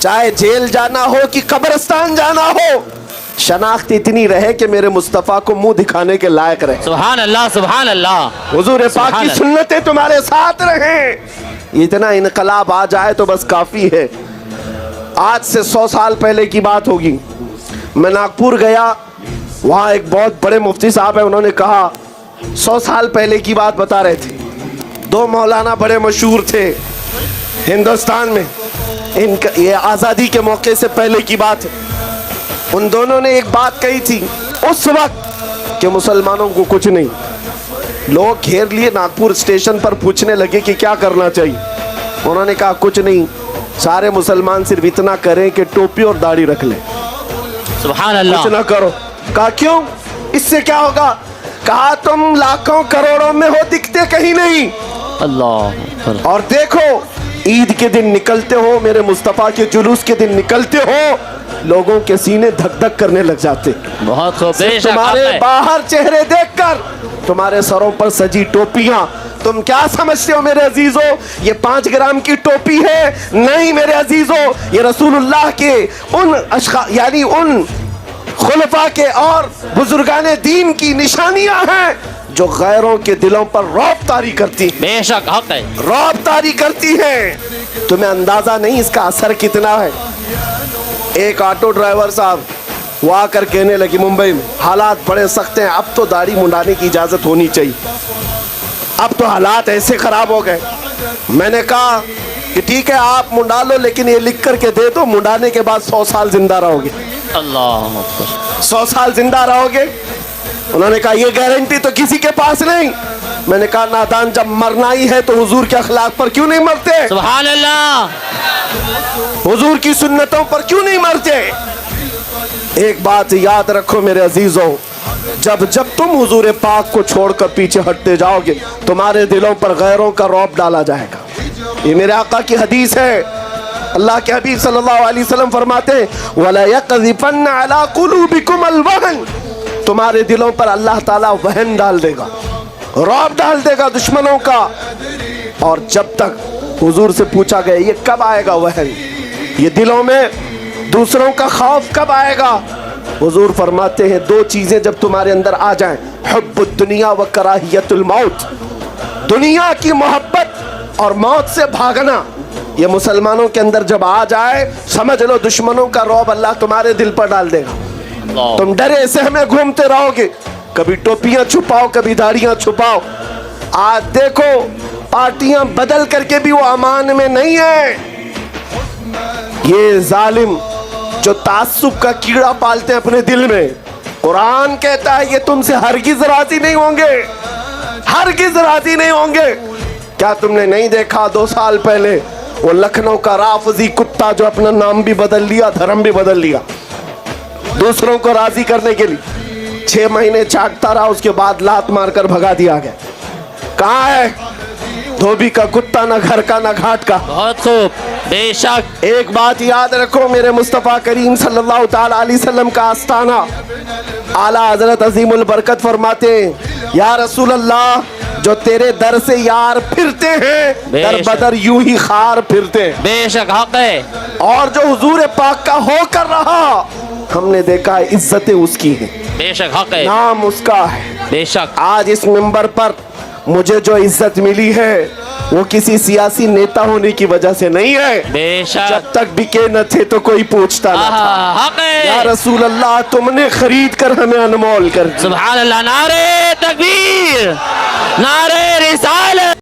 چاہے جیل جانا ہو کہ قبرستان جانا ہو، شناخت اتنی رہے کہ میرے مصطفیٰ کو منہ دکھانے کے لائق رہے. سبحان اللہ سبحان اللہ. حضور پاک کی سنتیں تمہارے ساتھ رہیں. اتنا انقلاب آ جائے تو بس کافی ہے. آج سے 100 سال پہلے کی بات ہوگی. میں ناگپور گیا، وہاں ایک بہت بڑے مفتی صاحب ہیں، انہوں نے کہا 100 سال پہلے کی بات بتا رہے تھے. 2 مولانا بڑے مشہور تھے ہندوستان میں، یہ آزادی کے موقع سے پہلے کی بات ہے. ان دونوں نے ایک بات کہی تھی اس وقت کہ مسلمانوں کو کچھ نہیں. لوگ گھیر لیے ناگپور اسٹیشن پر، پوچھنے لگے کہ کیا کرنا چاہیے. انہوں نے کہا کچھ نہیں، سارے مسلمان صرف اتنا کریں کہ ٹوپی اور داڑھی رکھ لیں، سبحان اللہ. کچھ نہ کرو. کہا کیوں؟ اس سے کیا ہوگا؟ کہا تم لاکھوں کروڑوں میں ہو، دکھتے کہیں نہیں. اللہ. اور دیکھو عید کے دن نکلتے ہو، میرے مصطفیٰ کے جلوس کے دن نکلتے ہو، لوگوں کے سینے دھک دھک کرنے لگ جاتے. بہت خوب. تمہارے باہر چہرے دیکھ کر، تمہارے سروں پر سجی ٹوپیاں، تم کیا سمجھتے ہو میرے عزیزو یہ 5 گرام کی ٹوپی ہے؟ نہیں میرے عزیزو، یہ رسول اللہ کے ان یعنی ان خلفاء کے اور بزرگان دین کی نشانیاں ہیں جو غیروں کے دلوں پر رعب طاری کرتی ہیں. بے شک حق ہے. رعب طاری کرتی ہیں. تمہیں اندازہ نہیں اس کا اثر کتنا ہے. ایک آٹو ڈرائیور صاحب وہ آ کر کہنے لگی ممبئی میں حالات بڑے سخت ہیں، اب تو داڑھی منڈانے کی اجازت ہونی چاہیے، اب تو حالات ایسے خراب ہو گئے. میں نے کہا کہ ٹھیک ہے آپ منڈا لو، لیکن یہ لکھ کر کے دے دو منڈانے کے بعد 100 سال زندہ رہو گے. اللہ. 100 سال زندہ رہو گے. انہوں نے کہا یہ گارنٹی تو کسی کے پاس نہیں. میں نے کہا نادان جب مرنا ہی ہے تو حضور کے اخلاق پر کیوں نہیں مرتے؟ سبحان اللہ. حضور کی سنتوں پر کیوں نہیں مرتے؟ ایک بات یاد رکھو میرے عزیزوں، جب تم حضور پاک کو چھوڑ کر پیچھے ہٹتے جاؤ گے، تمہارے دلوں پر غیروں کا رعب ڈالا جائے گا. یہ میرے آقا کی حدیث ہے. اللہ کے حبیب صلی اللہ علیہ وسلم فرماتے ہیں وَلَا يَقْذِفَنَّ عَلَىٰ قُلُوبِكُمُ الْوَهْنَ، تمہارے دلوں پر اللہ تعالیٰ وہن ڈال دے گا، رعب ڈال دے گا دشمنوں کا. اور جب تک حضور سے پوچھا گیا یہ کب آئے گا وہن، یہ دلوں میں دوسروں کا خوف کب آئے گا؟ حضور فرماتے ہیں 2 چیزیں جب تمہارے اندر آ جائیں، حب الدنیا و کراہیت الموت، دنیا کی محبت اور موت سے بھاگنا، یہ مسلمانوں کے اندر جب آ جائے سمجھ لو دشمنوں کا رعب اللہ تمہارے دل پر ڈال دے گا. تم ڈرے سہمے گھومتے رہو گے، کبھی ٹوپیاں چھپاؤ کبھی داڑیاں چھپاؤ. آج دیکھو پارٹیاں بدل کر کے بھی وہ امان میں نہیں ہے. یہ ظالم جو تعصب کا کیڑا پالتے ہیں اپنے دل میں، قرآن کہتا ہے یہ تم سے ہرگز راضی نہیں ہوں گے، ہرگز راضی نہیں ہوں گے. کیا تم نے نہیں دیکھا 2 سال پہلے وہ لکھنؤ کا رافضی کتا جو اپنا نام بھی بدل لیا، دھرم بھی بدل لیا، دوسروں کو راضی کرنے کے لیے 6 مہینے چاٹتا رہا، اس کے بعد لات مار کر بھگا دیا گیا. کہاں ہے؟ دھوبی کا کتا، نہ گھر کا نہ گھاٹ کا. بہت خوب. بے شک. ایک بات یاد رکھو، میرے مصطفیٰ کریم صلی اللہ تعالی علیہ وسلم کا آستانہ اعلیٰ حضرت عظیم البرکت فرماتے ہیں یا رسول اللہ جو تیرے در سے یار پھرتے ہیں در بدر یوں ہی خار پھرتے ہیں. بے شک حق ہے. اور جو حضور پاک کا ہو کر رہا ہم نے دیکھا ہے عزتیں اس کی ہیں، بے شک حق ہے. نام اس کا ہے. بے شک. آج اس منبر پر مجھے جو عزت ملی ہے وہ کسی سیاسی نیتا ہونے کی وجہ سے نہیں ہے. بے شک. جب تک بکے نہ تھے تو کوئی پوچھتا نہ تھا. حق ہے. یا رسول اللہ تم نے خرید کر ہمیں انمول کر دیا. سبحان اللہ. نعرہ تکبیر، نعرہ رسالت.